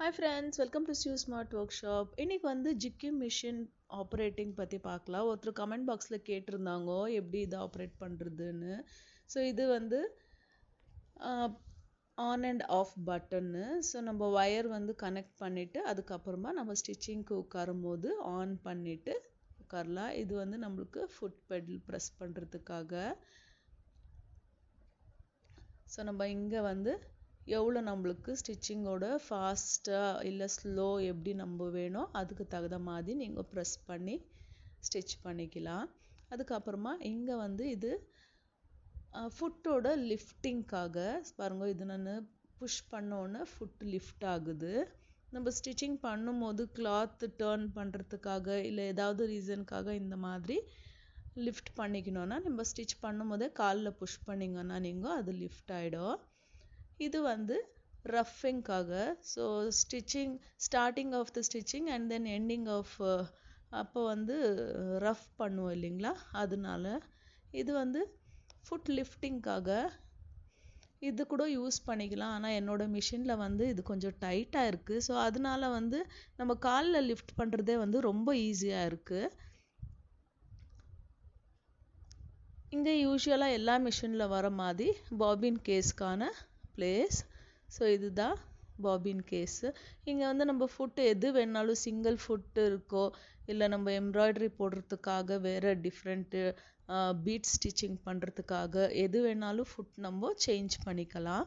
Hi friends, welcome to Stu Smart Workshop. இன்னைக்கு வந்து Jikki machine operating பற்றி பார்க்கலாம். ஒருத்தர் கமெண்ட் பாக்ஸில் கேட்டிருந்தாங்க எப்படி இதை ஆப்ரேட் பண்ணுறதுன்னு. ஸோ இது வந்து ஆன் அண்ட் ஆஃப் பட்டன்னு. ஸோ நம்ம ஒயர் வந்து கனெக்ட் பண்ணிவிட்டு அதுக்கப்புறமா நம்ம ஸ்டிச்சிங்க்கு உட்காரும் போது ஆன் பண்ணிவிட்டு உட்காரலாம். இது வந்து நம்மளுக்கு ஃபுட் பெடல் ப்ரெஸ் பண்ணுறதுக்காக. ஸோ நம்ம இங்கே வந்து எவ்வளோ நம்மளுக்கு ஸ்டிச்சிங்கோட ஃபாஸ்ட்டாக இல்லை ஸ்லோ எப்படி நம்ம வேணும் அதுக்கு தகுந்த மாதிரி நீங்கள் ப்ரெஸ் பண்ணி ஸ்டிச் பண்ணிக்கலாம். அதுக்கப்புறமா இங்கே வந்து இது ஃபுட்டோட லிஃப்டிங்காக பாருங்கள். இது நான் புஷ் பண்ணோன்னே ஃபுட் லிஃப்ட் ஆகுது. நம்ம ஸ்டிச்சிங் பண்ணும்போது கிளாத் டர்ன் பண்ணுறதுக்காக இல்லை ஏதாவது ரீசனுக்காக இந்த மாதிரி லிஃப்ட் பண்ணிக்கணும்னா நம்ம ஸ்டிச் பண்ணும்போதே காலில் புஷ் பண்ணிங்கன்னா நீங்கள் அது லிஃப்ட் ஆகிடும். இது வந்து ரஃபிங்காக. So stitching starting of the stitching and then ending of அப்போ வந்து ரஃப் பண்ணுவோம் இல்லைங்களா, அதனால. இது வந்து ஃபுட் லிஃப்டிங்காக இது கூட யூஸ் பண்ணிக்கலாம். ஆனால் என்னோடய மிஷினில் வந்து இது கொஞ்சம் டைட்டாக இருக்குது. ஸோ அதனால வந்து நம்ம காலில் லிஃப்ட் பண்ணுறதே வந்து ரொம்ப ஈஸியாக இருக்குது. இங்கே யூஸ்வலாக எல்லா மிஷினில் வர மாதிரி பாபின் கேஸ்க்கான பிளேஸ். ஸோ இதுதான் பாபின் கேஸு. இங்கே வந்து நம்ம ஃபுட்டு எது வேணாலும் சிங்கிள் ஃபுட்டு இருக்கோ இல்லை நம்ம எம்ப்ராய்டரி போடுறதுக்காக வேறு டிஃப்ரெண்ட்டு பீட் ஸ்டிச்சிங் பண்ணுறதுக்காக எது வேணாலும் ஃபுட் நம்ம சேஞ்ச் பண்ணிக்கலாம்.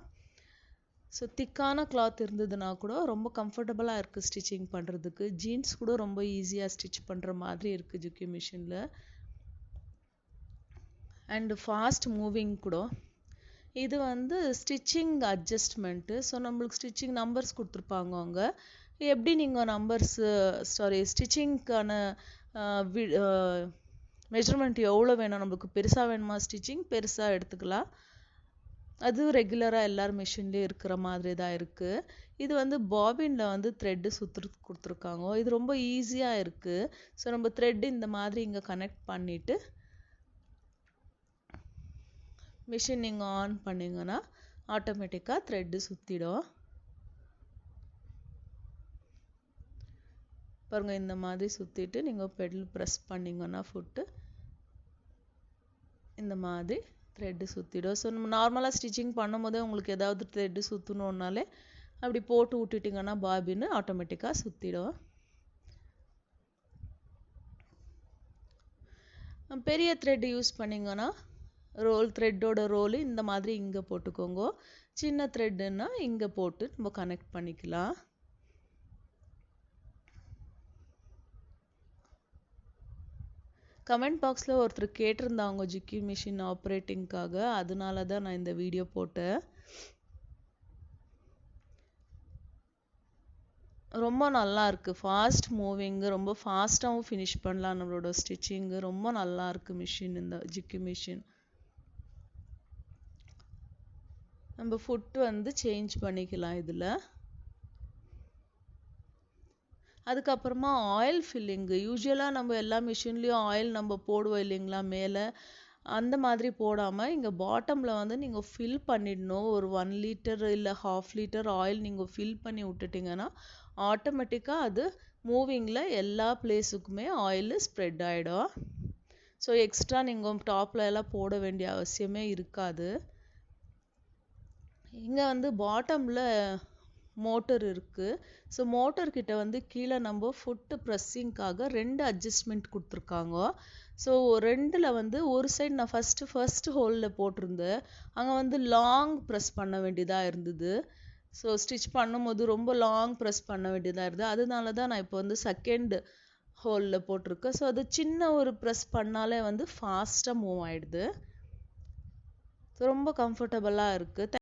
ஸோ திக்கான கிளாத் இருந்ததுன்னா கூட ரொம்ப கம்ஃபர்டபுளாக இருக்குது ஸ்டிச்சிங் பண்ணுறதுக்கு. ஜீன்ஸ் கூட ரொம்ப ஈஸியாக ஸ்டிச் பண்ணுற மாதிரி இருக்குது ஜிக்கி மிஷினில். அண்டு ஃபாஸ்ட் மூவிங் கூட. இது வந்து ஸ்டிச்சிங் அட்ஜஸ்ட்மெண்ட்டு. ஸோ நம்மளுக்கு ஸ்டிச்சிங் நம்பர்ஸ் கொடுத்துருப்பாங்க அங்கே. எப்படி நீங்கள் ஸ்டிச்சிங்க்கான மெஷர்மெண்ட் எவ்வளோ வேணும், நம்மளுக்கு பெருசாக வேணுமா ஸ்டிச்சிங் பெருசாக எடுத்துக்கலாம். அது ரெகுலராக எல்லார் மிஷின்லேயும் இருக்கிற மாதிரி தான் இருக்குது. இது வந்து பாபினில் வந்து த்ரெட்டு சுற்றுறதுக்கு கொடுத்துருக்காங்க. இது ரொம்ப ஈஸியாக இருக்குது. ஸோ நம்ம த்ரெட்டு இந்த மாதிரி இங்கே கனெக்ட் பண்ணிவிட்டு மிஷின் நீங்கள் ஆன் பண்ணிங்கன்னா ஆட்டோமேட்டிக்காக த்ரெட்டு சுற்றிடும். பாருங்கள், இந்த மாதிரி சுற்றிட்டு நீங்கள் பெடல் ப்ரெஸ் பண்ணிங்கன்னா ஃபுட்டு இந்த மாதிரி த்ரெட்டு சுற்றிடும். ஸோ நம்ம நார்மலாக ஸ்டிச்சிங் பண்ணும்போதே உங்களுக்கு ஏதாவது த்ரெட்டு சுற்றணுன்னாலே அப்படி போட்டு விட்டுட்டிங்கன்னா பாபின்னு ஆட்டோமேட்டிக்காக சுற்றிடும். பெரிய த்ரெட்டு யூஸ் பண்ணிங்கன்னா த்ரெட்டோட ரோலு இந்த மாதிரி இங்கே போட்டுக்கோங்க. சின்ன த்ரெட்டுன்னா இங்கே போட்டு நம்ம கனெக்ட் பண்ணிக்கலாம். கமெண்ட் பாக்ஸில் ஒருத்தர் கேட்டிருந்தாங்க ஜிக்கி மிஷின் ஆப்ரேட்டிங்காக, அதனால தான் நான் இந்த வீடியோ போட்டேன். ரொம்ப நல்லா இருக்குது. ஃபாஸ்ட் மூவிங்கு, ரொம்ப ஃபாஸ்ட்டாகவும் ஃபினிஷ் பண்ணலாம் நம்மளோட ஸ்டிச்சிங்கு. ரொம்ப நல்லா இருக்குது மிஷின், இந்த ஜிக்கி மிஷின். நம்ம ஃபுட்டு வந்து சேஞ்ச் பண்ணிக்கலாம் இதில். அதுக்கப்புறமா ஆயில் ஃபில்லிங்கு. யூஸ்வலாக நம்ம எல்லா மிஷின்லேயும் ஆயில் நம்ம போடுவோம் இல்லைங்களா மேலே, அந்த மாதிரி போடாமல் இங்கே பாட்டமில் வந்து நீங்கள் ஃபில் பண்ணிடணும். ஒரு 1 லிட்டர் இல்லை 1/2 லிட்டர் ஆயில் நீங்கள் ஃபில் பண்ணி விட்டுட்டிங்கன்னா ஆட்டோமேட்டிக்காக அது மூவிங்கில் எல்லா பிளேஸுக்குமே ஆயில் ஸ்ப்ரெட் ஆகிடும். ஸோ எக்ஸ்ட்ரா நீங்கள் டாப்பில் எல்லாம் போட வேண்டிய அவசியமே இருக்காது. இங்கே வந்து பாட்டமில் மோட்டர் இருக்குது. ஸோ மோட்டர்கிட்ட வந்து கீழே நம்ம ஃபுட்டு ப்ரெஸ்ஸிங்காக 2 அட்ஜஸ்ட்மெண்ட் கொடுத்துருக்காங்க. ஸோ 2ல் வந்து ஒரு சைடு நான் ஃபஸ்ட்டு ஹோலில் போட்டிருந்தேன். அங்கே வந்து லாங் ப்ரெஸ் பண்ண வேண்டியதாக இருந்தது. ஸோ ஸ்டிச் பண்ணும்போது ரொம்ப லாங் ப்ரெஸ் பண்ண வேண்டியதாக இருந்தது. அதனால தான் நான் இப்போ வந்து செகண்ட் ஹோலில் போட்டிருக்கேன். ஸோ அது சின்ன ஒரு ப்ரெஸ் பண்ணாலே வந்து ஃபாஸ்ட்டாக மூவ் ஆகிடுது. ஸோ ரொம்ப கம்ஃபர்டபுளாக இருக்குது.